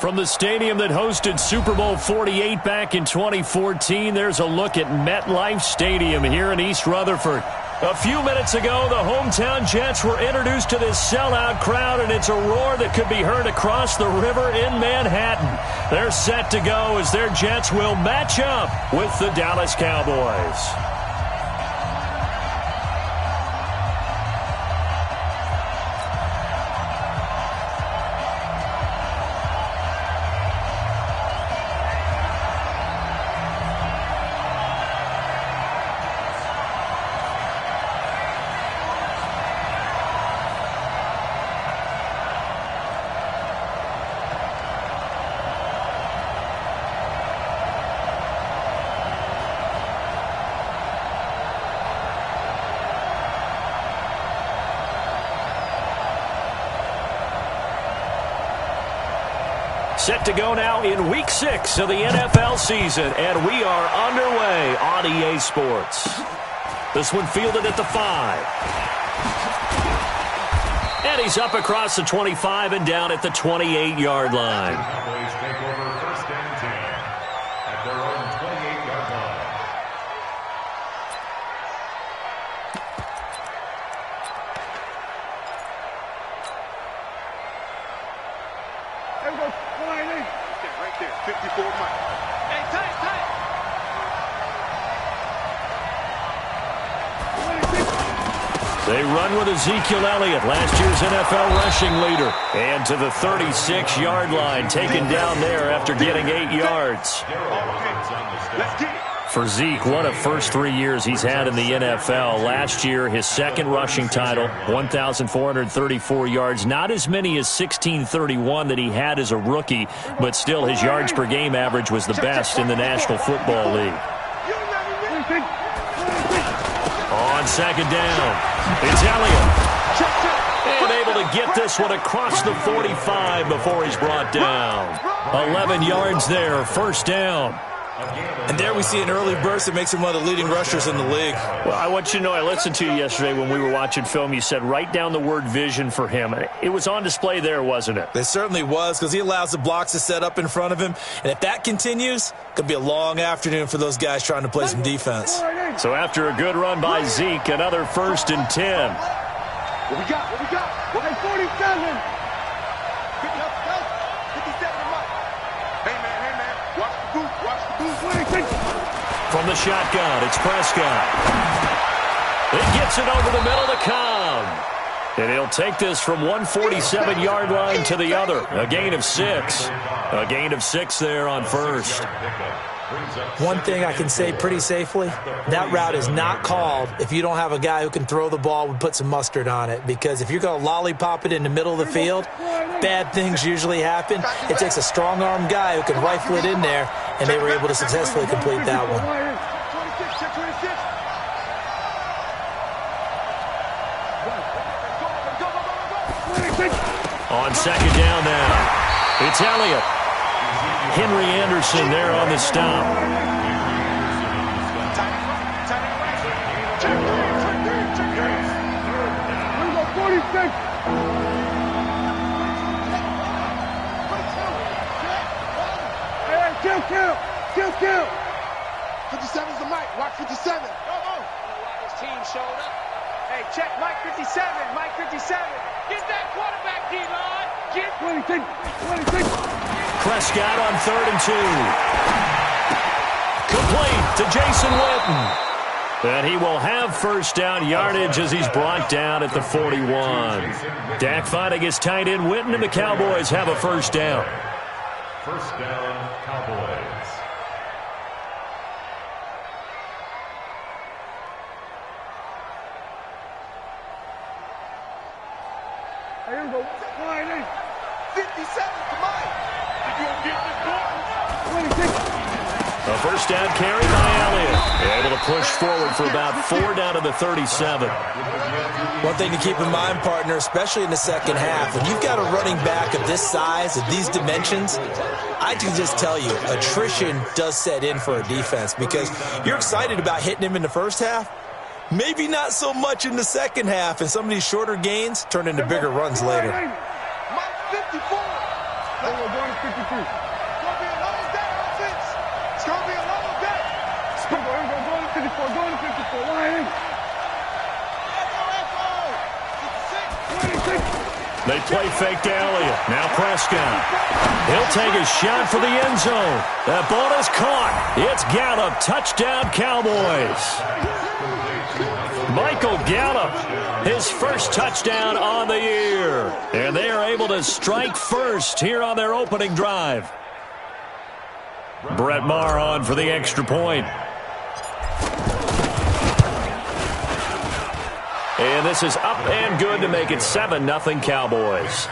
From the stadium that hosted Super Bowl 48 back in 2014, there's a look at MetLife Stadium here in East Rutherford. A few minutes ago, the hometown Jets were introduced to this sellout crowd, and it's a roar that could be heard across the river in Manhattan. They're set to go as their Jets will match up with the Dallas Cowboys. Set to go now in Week 6 of the NFL season, and we are underway on EA Sports. This one fielded at the 5. And he's up across the 25 and down at the 28-yard line. Cowboys take over first and 10 at their own 28-yard line. There we go. Right there. 54 Mike. Hey, tight. They run with Ezekiel Elliott, last year's NFL rushing leader. And to the 36-yard line, taken down there after getting 8 yards. Let's get it. For Zeke, what a first 3 years he's had in the NFL. Last year, his second rushing title, 1,434 yards. Not as many as 1,631 that he had as a rookie, but still his yards per game average was the best in the National Football League. On second down, it's Elliott. And able to get this one across the 45 before he's brought down. 11 yards there, first down. And there we see an early burst that makes him one of the leading rushers in the league. Well, I want you to know, I listened to you yesterday when we were watching film. You said write down the word vision for him. It was on display there, wasn't it? It certainly was, because he allows the blocks to set up in front of him. And if that continues, it could be a long afternoon for those guys trying to play some defense. So after a good run by Zeke, another 1st and 10. What we got? We're at 47. From the shotgun, it's Prescott. It gets it over the middle to Cobb. And he'll take this from 147-yard line to the other. A gain of 6. A gain of 6 there on first. One thing I can say pretty safely, that route is not called if you don't have a guy who can throw the ball and put some mustard on it. Because if you're going to lollipop it in the middle of the field, bad things usually happen. It takes a strong-arm guy who can rifle it in there, and they were able to successfully complete that one. On second down now, it's Elliott. Henry Anderson there on the stop. Kill. 57's the mic. Watch 57. Why his team showed up. Hey, check Mike 57. Mike 57. Get that quarterback, D-line. Get 26. Prescott on 3rd and 2. Complete to Jason Witten. And he will have first down yardage as he's brought down at the 41. Dak finding his tight end Witten, and the Cowboys have a first down. First down, Cowboys. Here we go. 57 to Mike. If you don't get this ball. 26. A first down carry by Elliott. Able to push forward for about 4 down to the 37. One thing to keep in mind, partner, especially in the second half, when you've got a running back of this size, of these dimensions, I can just tell you, attrition does set in for a defense because you're excited about hitting him in the first half. Maybe not so much in the second half, and some of these shorter gains turn into bigger runs later. Mike 54. 53. It's going to be a long day, offense. It's going to be a long day. Go to 54. Go to 54. Line in. They play fake to Elliott. Now Prescott. He'll take a shot for the end zone. That ball is caught. It's Gallup. Touchdown, Cowboys. Michael Gallup, his first touchdown on the year. And they are able to strike first here on their opening drive. Brett Maher on for the extra point. And this is up and good to make it 7-0 Cowboys.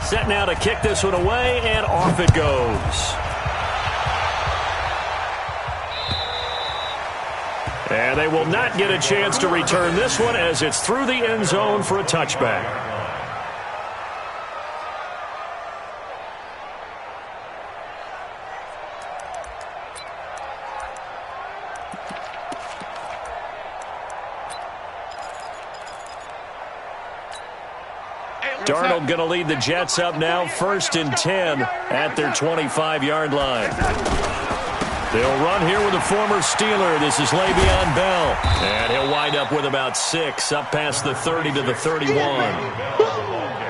Set now to kick this one away, and off it goes. And they will not get a chance to return this one as it's through the end zone for a touchback. Darnold going to lead the Jets up now, 1st and 10 at their 25-yard line. They'll run here with a former Steeler. This is Le'Veon Bell. And he'll wind up with about 6, up past the 30 to the 31.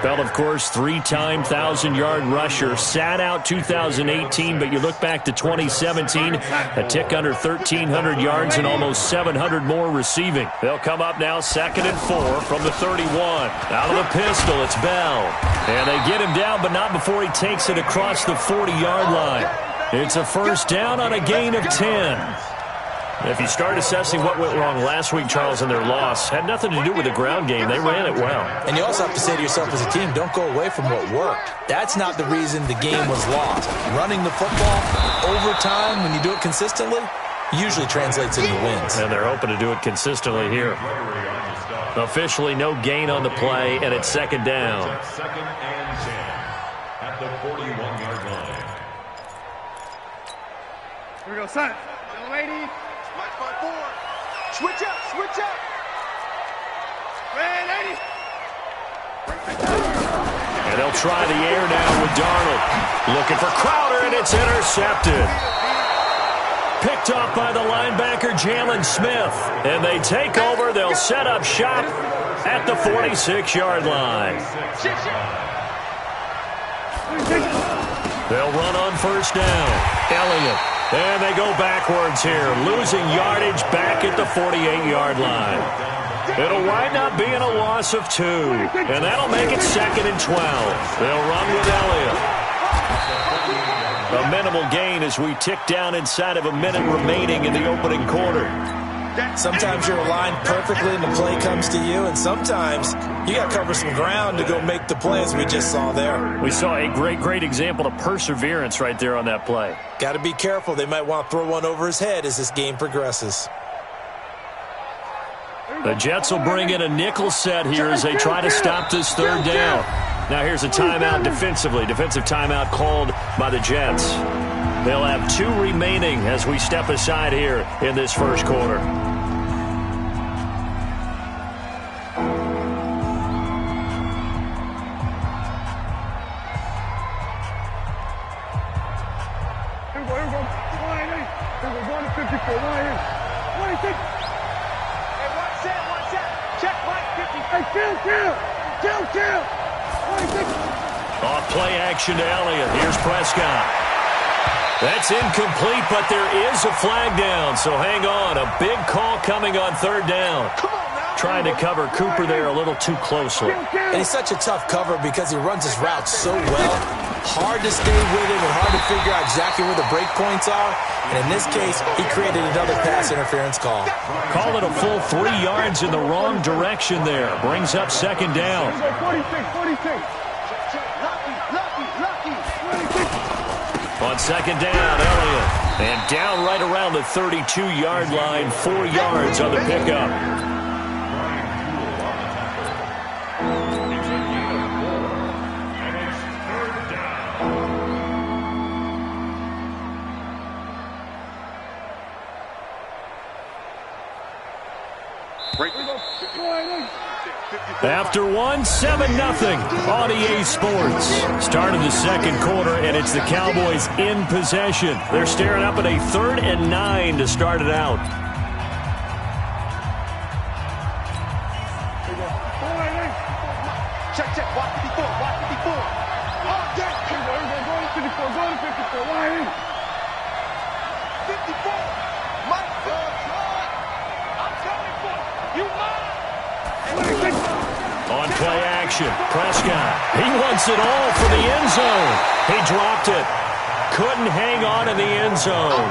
Bell, of course, 3-time 1,000-yard rusher. Sat out 2018, but you look back to 2017, a tick under 1,300 yards and almost 700 more receiving. They'll come up now 2nd and 4 from the 31. Out of the pistol, it's Bell. And they get him down, but not before he takes it across the 40-yard line. It's a first down on a gain of 10. If you start assessing what went wrong last week, Charles, in their loss, had nothing to do with the ground game. They ran it well. And you also have to say to yourself as a team, don't go away from what worked. That's not the reason the game was lost. Running the football over time, when you do it consistently, usually translates into wins. And they're hoping to do it consistently here. Officially no gain on the play, and it's 2nd down. 2nd and 10 at the 41-yard line. Here we go, son. Young lady. Watch my board. Switch up, switch up. Red lady. And they'll try the air now with Darnold. Looking for Crowder, and it's intercepted. Picked off by the linebacker, Jalen Smith. And they take over. They'll set up shop at the 46-yard line. They'll run on 1st down. Elliott. And they go backwards here, losing yardage back at the 48-yard line. It'll wind up being a loss of 2, and that'll make it 2nd and 12. They'll run with Elliott. A minimal gain as we tick down inside of a minute remaining in the opening quarter. Sometimes you're aligned perfectly and the play comes to you, and sometimes you got to cover some ground to go make the play as we just saw there. We saw a great example of perseverance right there on that play. Got to be careful. They might want to throw one over his head as this game progresses. The Jets will bring in a nickel set here as they try to stop this 3rd down. Now here's a timeout defensively. Defensive timeout called by the Jets. They'll have 2 remaining as we step aside here in this 1st quarter. Here we go. Line in. Here we go. Going to 54. Line in. 26. Hey, one set. Check Mike 50. Hey, kill. 26. Off play action to Elliott. Here's Prescott. That's incomplete, but there is a flag down, so hang on. A big call coming on 3rd down. Trying to cover Cooper there a little too closely. And he's such a tough cover because he runs his route so well. Hard to stay with him and hard to figure out exactly where the break points are. And in this case, he created another pass interference call. Call it a full 3 yards in the wrong direction there. Brings up 2nd down. 46. On second down, Elliott. And down right around the 32-yard line, 4 yards on the pickup. After 1, 7-0 on EA Sports. Start of the second quarter, and it's the Cowboys in possession. They're staring up at a 3rd and 9 to start it out. Check, check, watch 54, watch 54. Oh, yeah. Go to 54, go to 54. Why? 54. My God. I'm coming for you. You mine. On play action, Prescott. He wants it all for the end zone. He dropped it. Couldn't hang on in the end zone.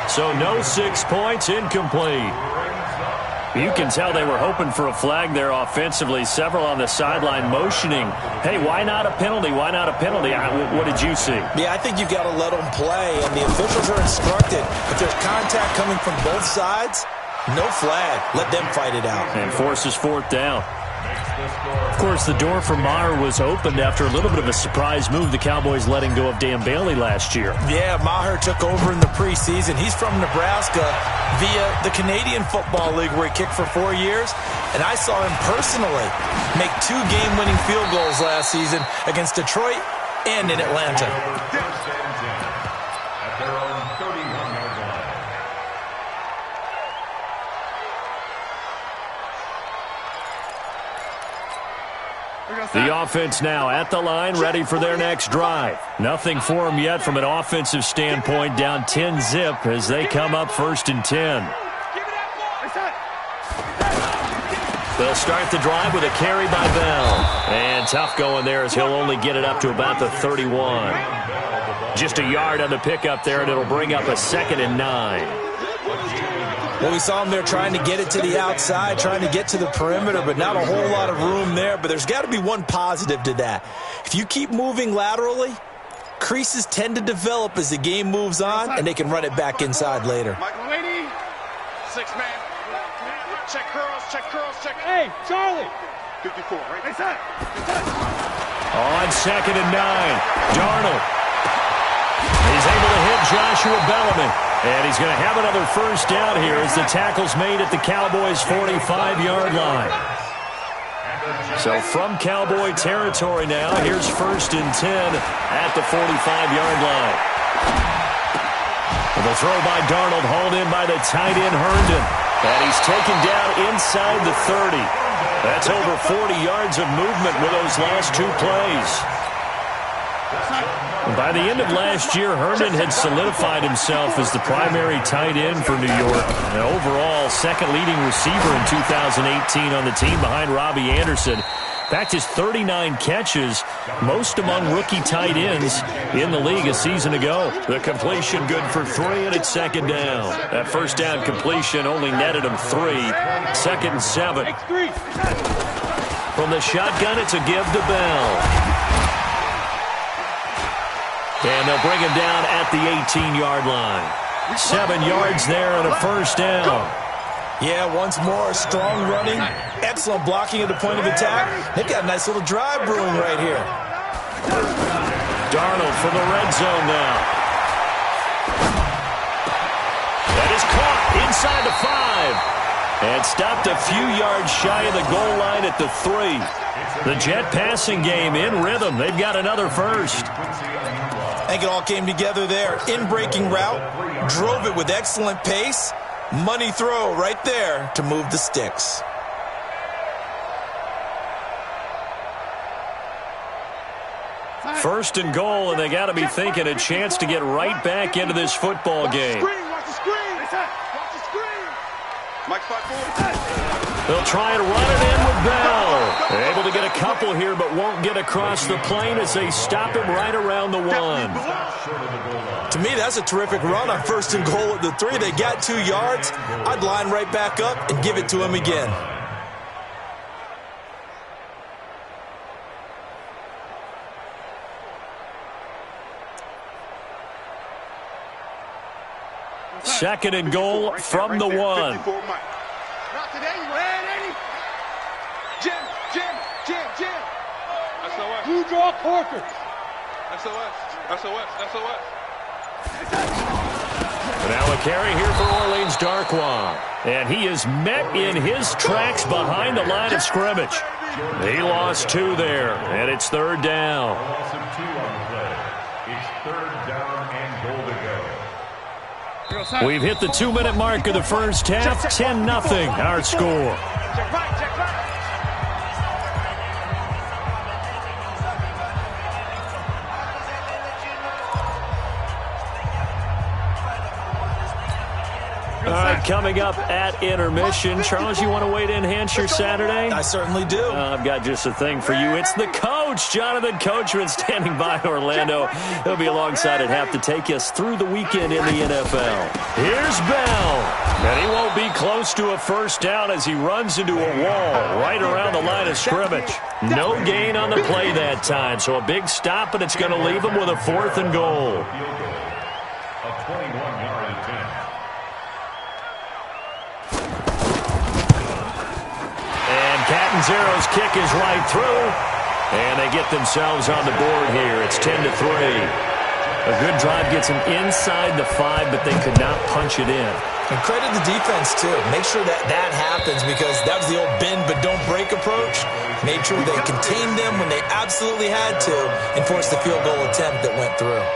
So no 6 points, incomplete. You can tell they were hoping for a flag there offensively. Several on the sideline motioning. Hey, why not a penalty? Why not a penalty? What did you see? Yeah, I think you've got to let them play, and the officials are instructed. If there's contact coming from both sides, no flag. Let them fight it out. And forces 4th down. Of course, the door for Maher was opened after a little bit of a surprise move. The Cowboys letting go of Dan Bailey last year. Yeah, Maher took over in the preseason. He's from Nebraska via the Canadian Football League where he kicked for 4 years. And I saw him personally make 2 game-winning field goals last season against Detroit and in Atlanta. At their own 31-yard line. The offense now at the line, ready for their next drive. Nothing for them yet from an offensive standpoint, down 10-0 as they come up 1st and 10. They'll start the drive with a carry by Bell. And tough going there as he'll only get it up to about the 31. Just a yard on the pickup there, and it'll bring up a 2nd and 9. Well, we saw him there trying to get it to the outside, trying to get to the perimeter, but not a whole lot of room there. But there's got to be one positive to that. If you keep moving laterally, creases tend to develop as the game moves on, and they can run it back inside later. Michael Lady. 6-man. Check curls, check curls, check. Hey, Charlie. 54, right? Hey, son. On 2nd and 9, Darnold. He's able to hit Joshua Bellamy. And he's going to have another 1st down here as the tackle's made at the Cowboys' 45-yard line. So from Cowboy territory now, here's 1st and 10 at the 45-yard line. The throw by Darnold, hauled in by the tight end Herndon. And he's taken down inside the 30. That's over 40 yards of movement with those last 2 plays. By the end of last year, Herndon had solidified himself as the primary tight end for New York. And overall, 2nd leading receiver in 2018 on the team behind Robbie Anderson. In fact, his 39 catches, most among rookie tight ends in the league a season ago. The completion good for 3, and it's 2nd down. That 1st down completion only netted him 3. 2nd and 7. From the shotgun, it's a give to Bell. And they'll bring him down at the 18-yard line. 7 yards there and a 1st down. Yeah, once more, strong running, excellent blocking at the point of attack. They've got a nice little drive brewing right here. Darnold from the red zone now. That is caught inside the 5. And stopped a few yards shy of the goal line at the 3. The Jet passing game in rhythm. They've got another 1st. I think it all came together there. In-breaking route, drove it with excellent pace. Money throw right there to move the sticks. First and goal, and they got to be thinking a chance to get right back into this football game. Watch the screen. Watch the screen. Mike spot forward. They'll try and run it in with Bell. They're able to get a couple here, but won't get across the plane as they stop him right around the 1. To me, that's a terrific run on 1st and goal at the 3. They got 2 yards. I'd line right back up and give it to him again. 2nd and goal from the 1. Not today, man. Jim. SOS. You draw Corker. SOS. Now a carry here for Orleans Darkwa. And he is met in his tracks behind the line of scrimmage. He lost 2 there, and it's 3rd down. Loss of 2 on the play. It's 3rd down and goal to go. We've hit the 2-minute mark of the first half. 10-0 our score. Check right. All right, coming up at intermission. Charles, you want to wait to enhance your Saturday? I certainly do. I've got just a thing for you. It's the coach, Jonathan Coachman, standing by in Orlando. He'll be alongside at half to take us through the weekend in the NFL. Here's Bell. And he won't be close to a first down as he runs into a wall right around the line of scrimmage. No gain on the play that time, so a big stop, and it's going to leave him with a 4th and goal. Field goal of 21-yard attempt. Catanzaro's kick is right through, and they get themselves on the board here. It's 10-3. A good drive gets them inside the 5, but they could not punch it in. And credit the defense, too. Make sure that happens, because that was the old bend but don't break approach. Made sure they contained them when they absolutely had to and forced the field goal attempt that went through.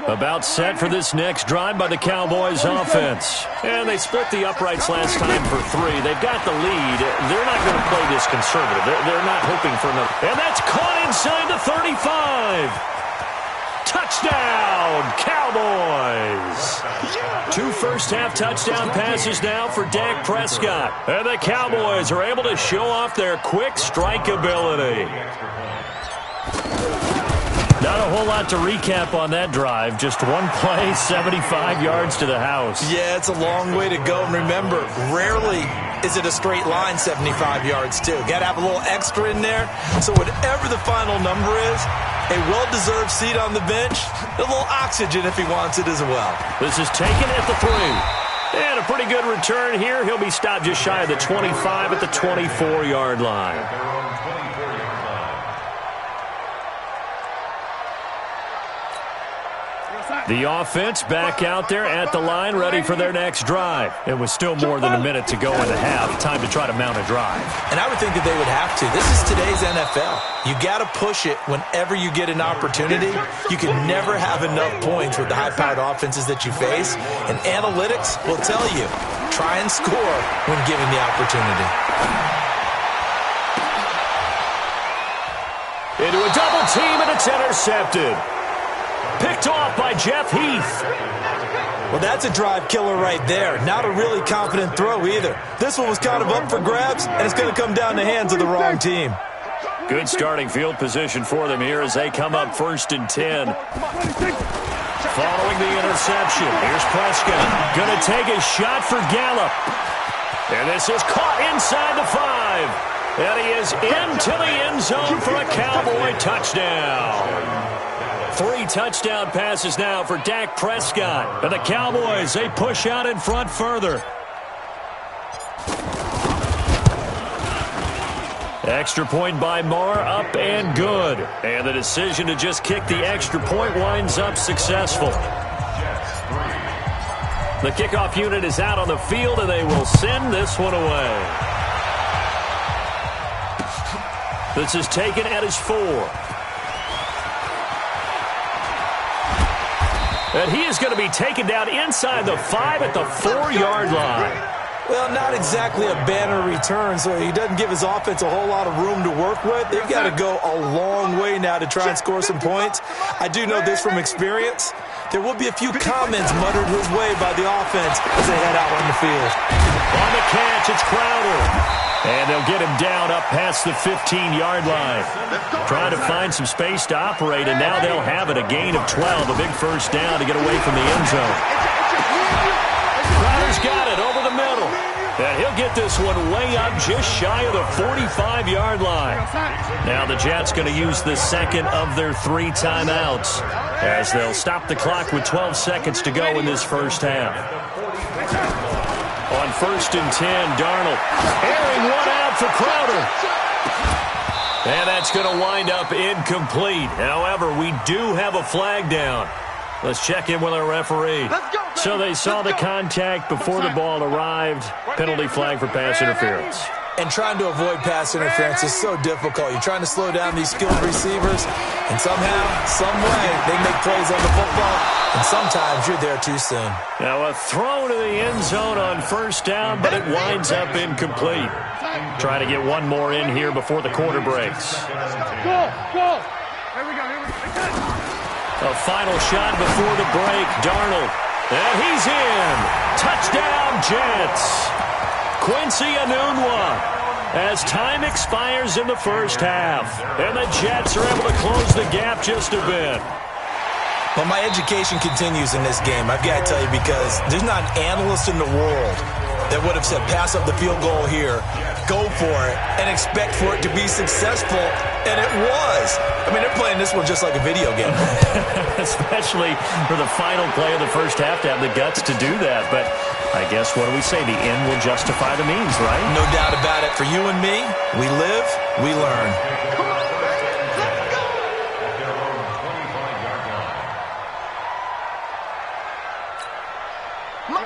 About set for this next drive by the Cowboys offense. And they split the uprights last time for 3. They've got the lead. They're not going to play this conservative. They're not hoping for another. And that's caught inside the 35. Touchdown, Cowboys. 2 first-half touchdown passes now for Dak Prescott. And the Cowboys are able to show off their quick strike ability. Not a whole lot to recap on that drive. Just one play, 75 yards to the house. Yeah, it's a long way to go. And remember, rarely is it a straight line 75 yards, too. Got to have a little extra in there. So whatever the final number is, a well-deserved seat on the bench, a little oxygen if he wants it as well. This is taken at the 3. And a pretty good return here. He'll be stopped just shy of the 25 at the 24-yard line. The offense back out there at the line, ready for their next drive. It was still more than a minute to go in the half. Time to try to mount a drive. And I would think that they would have to. This is today's NFL. You got to push it whenever you get an opportunity. You can never have enough points with the high-powered offenses that you face. And analytics will tell you, try and score when given the opportunity. Into a double team, and it's intercepted. Picked off by Jeff Heath. Well, that's a drive killer right there. Not a really confident throw either. This one was kind of up for grabs, and it's going to come down the hands of the wrong team. Good starting field position for them here as they come up 1st and 10. Following the interception, here's Prescott. Going to take a shot for Gallup. And this is caught inside the 5. And he is into the end zone for a Cowboy touchdown. 3 touchdown passes now for Dak Prescott. And the Cowboys, they push out in front further. Extra point by Marr, up and good. And the decision to just kick the extra point winds up successful. The kickoff unit is out on the field, and they will send this one away. This is taken at his 4. And he is going to be taken down inside the 5 at the 4-yard line. Well, not exactly a banner return, so he doesn't give his offense a whole lot of room to work with. They've got to go a long way now to try and score some points. I do know this from experience. There will be a few comments muttered his way by the offense as they head out on the field. On the catch, it's Crowder. And they'll get him down up past the 15-yard line. Trying to find some space to operate, and now they'll have it. A gain of 12, a big first down to get away from the end zone. Crowder's got it over the middle. And he'll get this one way up just shy of the 45-yard line. Now the Jets going to use the second of their 3 timeouts as they'll stop the clock with 12 seconds to go in this first half. On 1st and 10, Darnold airing one out for Crowder. And that's going to wind up incomplete. However, we do have a flag down. Let's check in with our referee. So they saw the contact before the ball arrived. Penalty flag for pass interference. And trying to avoid pass interference is so difficult. You're trying to slow down these skilled receivers, and somehow, some way, they make plays on the football, and sometimes you're there too soon. Now a throw to the end zone on 1st down, but it winds up incomplete. Trying to get one more in here before the quarter breaks. Go! Here we go. A final shot before the break. Darnold. And he's in. Touchdown, Jets. Quincy Enunwa. As time expires in the first half. And the Jets are able to close the gap just a bit. Well, my education continues in this game, I've got to tell you, because there's not an analyst in the world that would have said pass up the field goal here, go for it, and expect for it to be successful, and it was. I mean, they're playing this one just like a video game. Especially for the final play of the first half to have the guts to do that. But I guess, what do we say? The end will justify the means, right? No doubt about it. For you and me, we live, we learn.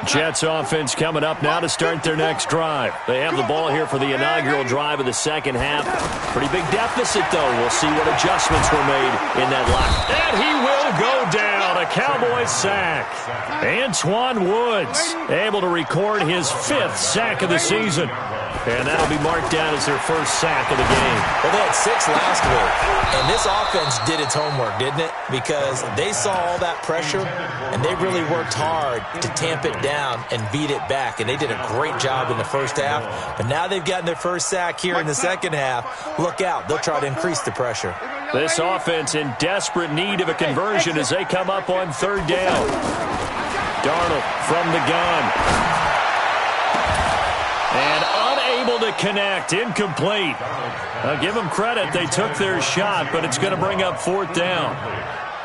Jets offense coming up now to start their next drive. They have the ball here for the inaugural drive of the second half. Pretty big deficit, though. We'll see what adjustments were made in that lock. And he will go down. A Cowboys sack. Antoine Woods able to record his 5th sack of the season. And that'll be marked down as their first sack of the game. Well, they had 6 last week. And this offense did its homework, didn't it? Because they saw all that pressure, and they really worked hard to tamp it down and beat it back. And they did a great job in the first half. But now they've gotten their first sack here in the second half. Look out. They'll try to increase the pressure. This offense in desperate need of a conversion as they come up on 3rd down. Darnold from the gun. And unable to connect. Incomplete. I'll give them credit. They took their shot, but it's going to bring up 4th down.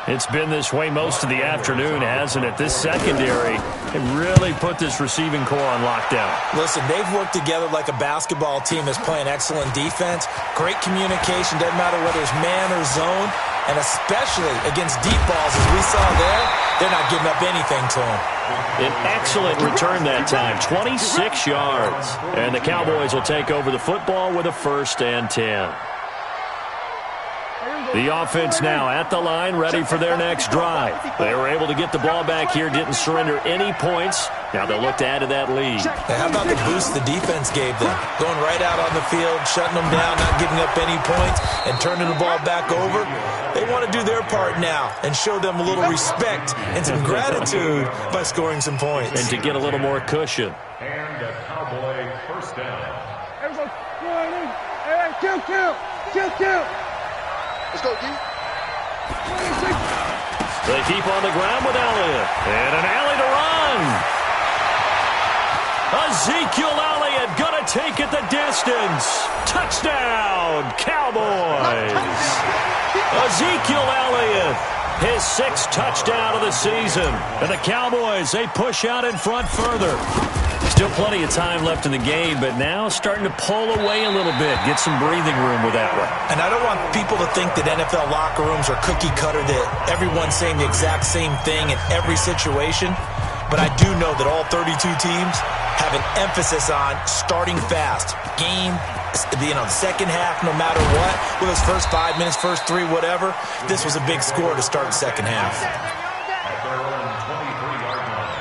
It's been this way most of the afternoon, hasn't it? This secondary can really put this receiving core on lockdown. Listen, they've worked together like a basketball team that's playing excellent defense. Great communication. Doesn't matter whether it's man or zone. And especially against deep balls, as we saw there, they're not giving up anything to them. An excellent return that time, 26 yards. And the Cowboys will take over the football with a 1st and 10. The offense now at the line, ready for their next drive. They were able to get the ball back here, didn't surrender any points. Now they'll look to add to that lead. How about the boost the defense gave them? Going right out on the field, shutting them down, not giving up any points, and turning the ball back over. They want to do their part now and show them a little respect and some gratitude by scoring some points. And to get a little more cushion. And a Cowboy 1st down. Kill. Let's go, D. They keep on the ground with Elliott. And an alley to run. Ezekiel Elliott going to take it the distance. Touchdown, Cowboys. Ezekiel Elliott, his 6th touchdown of the season. And the Cowboys, they push out in front further. Still plenty of time left in the game, but now starting to pull away a little bit, get some breathing room with that one. And I don't want people to think that NFL locker rooms are cookie cutter, that everyone's saying the exact same thing in every situation. But I do know that all 32 teams have an emphasis on starting fast. Game, the second half, no matter what, whether it's first 5 minutes, first 3, whatever, this was a big score to start the second half. At their own 23-yard line.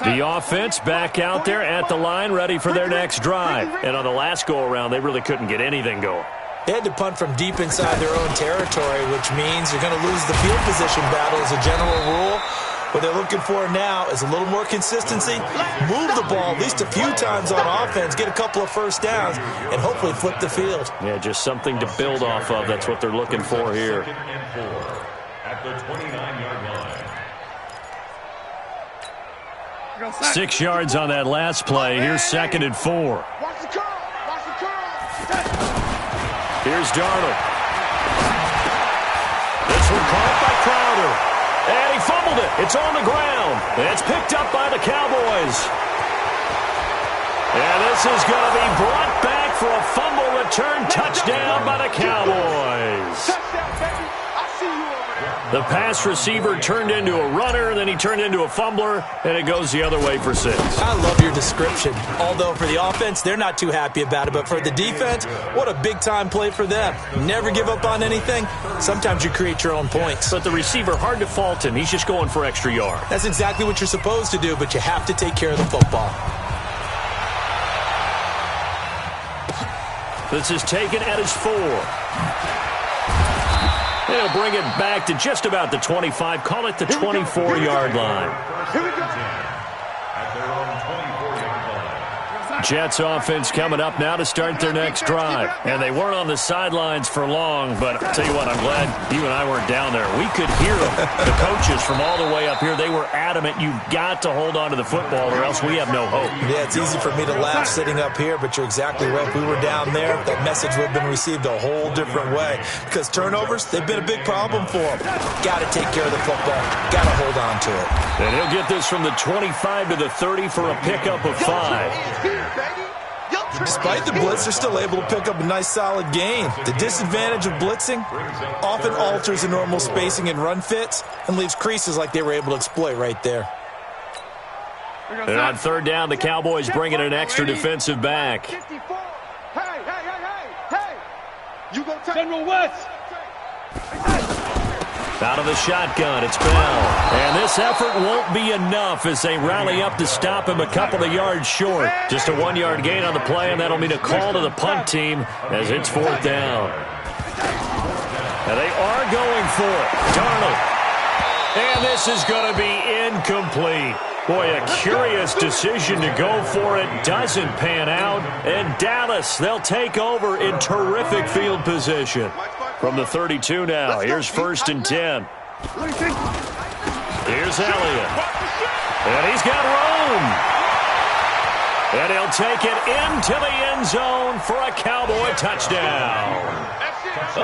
The offense back out there at the line, ready for their next drive. And on the last go-around, they really couldn't get anything going. They had to punt from deep inside their own territory, which means you're going to lose the field position battle as a general rule. What they're looking for now is a little more consistency, move the ball at least a few times on offense, get a couple of first downs, and hopefully flip the field. Yeah, just something to build off of. That's what they're looking for here. At the 29-yard line. 6 yards on that last play. Here's 2nd and 4. Watch the curl. Watch the curl. Here's Darnold. This one caught by Crowder. And he fumbled it. It's on the ground. It's picked up by the Cowboys. And this is going to be brought back for a fumble return touchdown by the Cowboys. Touchdown, baby. I see you over there. The pass receiver turned into a runner, then he turned into a fumbler, and it goes the other way for 6. I love your description. Although for the offense, they're not too happy about it. But for the defense, what a big-time play for them. Never give up on anything. Sometimes you create your own points. But the receiver, hard to fault him. He's just going for extra yards. That's exactly what you're supposed to do, but you have to take care of the football. This is taken at his 4. He'll bring it back to just about the 25. Call it the 24-yard line. Here we go. At their own 24-yard line. Jets offense coming up now to start their next drive. And they weren't on the sidelines for long, but I'll tell you what, I'm glad you and I weren't down there. We could hear them, the coaches from all the way up here. They were adamant, you've got to hold on to the football or else we have no hope. Yeah, it's easy for me to laugh sitting up here, but you're exactly right. If we were down there, that message would have been received a whole different way. Because turnovers, they've been a big problem for them. Got to take care of the football. Got to hold on to it. And he'll get this from the 25 to the 30 for a pickup of 5. Despite the blitz, they're still able to pick up a nice solid gain. The disadvantage of blitzing often alters the normal spacing and run fits and leaves creases like they were able to exploit right there. And on 3rd down, the Cowboys bring in an extra defensive back. 54. Hey. You go General West. Out of the shotgun, it's Bell. And this effort won't be enough as they rally up to stop him a couple of yards short. Just a 1-yard gain on the play, and that'll mean a call to the punt team as it's 4th down. And they are going for it. Darnold. And this is going to be incomplete. Boy, a curious decision to go for it. Doesn't pan out. And Dallas, they'll take over in terrific field position. From the 32 now, here's 1st and 10. Here's Elliott. And he's got room. And he'll take it into the end zone for a Cowboy touchdown.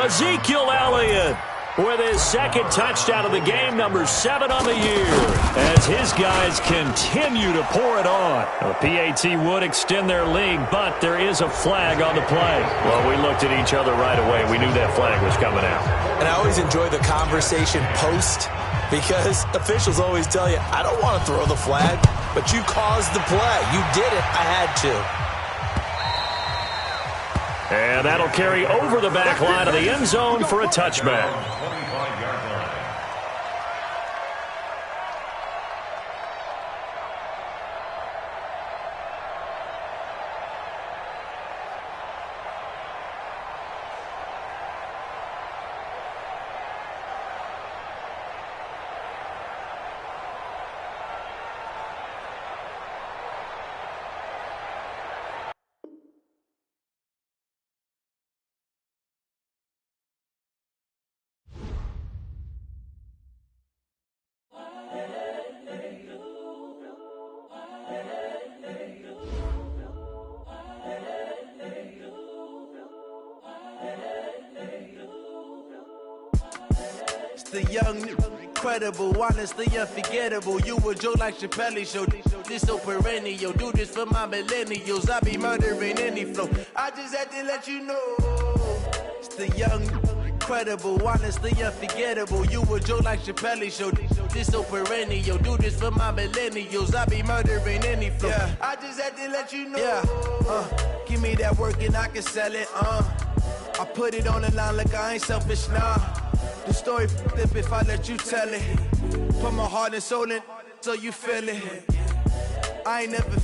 Ezekiel Elliott with his 2nd touchdown of the game, number 7 on the year, as his guys continue to pour it on. The PAT would extend their lead, but there is a flag on the play. Well, we looked at each other right away. We knew that flag was coming out. And I always enjoy the conversation post because officials always tell you, I don't want to throw the flag, but you caused the play. You did it. I had to. And that'll carry over the back line of the end zone for a touchback. The young, incredible, honestly unforgettable. You a Joe like Chappelle show. This so perennial. Do this for my millennials. I be murdering any flow. I just had to let you know. It's the young, incredible, honestly unforgettable. You a Joe like Chappelle show. This so perennial. Do this for my millennials. I be murdering any flow. Yeah. I just had to let you know. Yeah. Give me that work and I can sell it. I put it on the line like I ain't selfish, nah. The story flip if I let you tell it. Put my heart and soul in so you feel it. I ain't never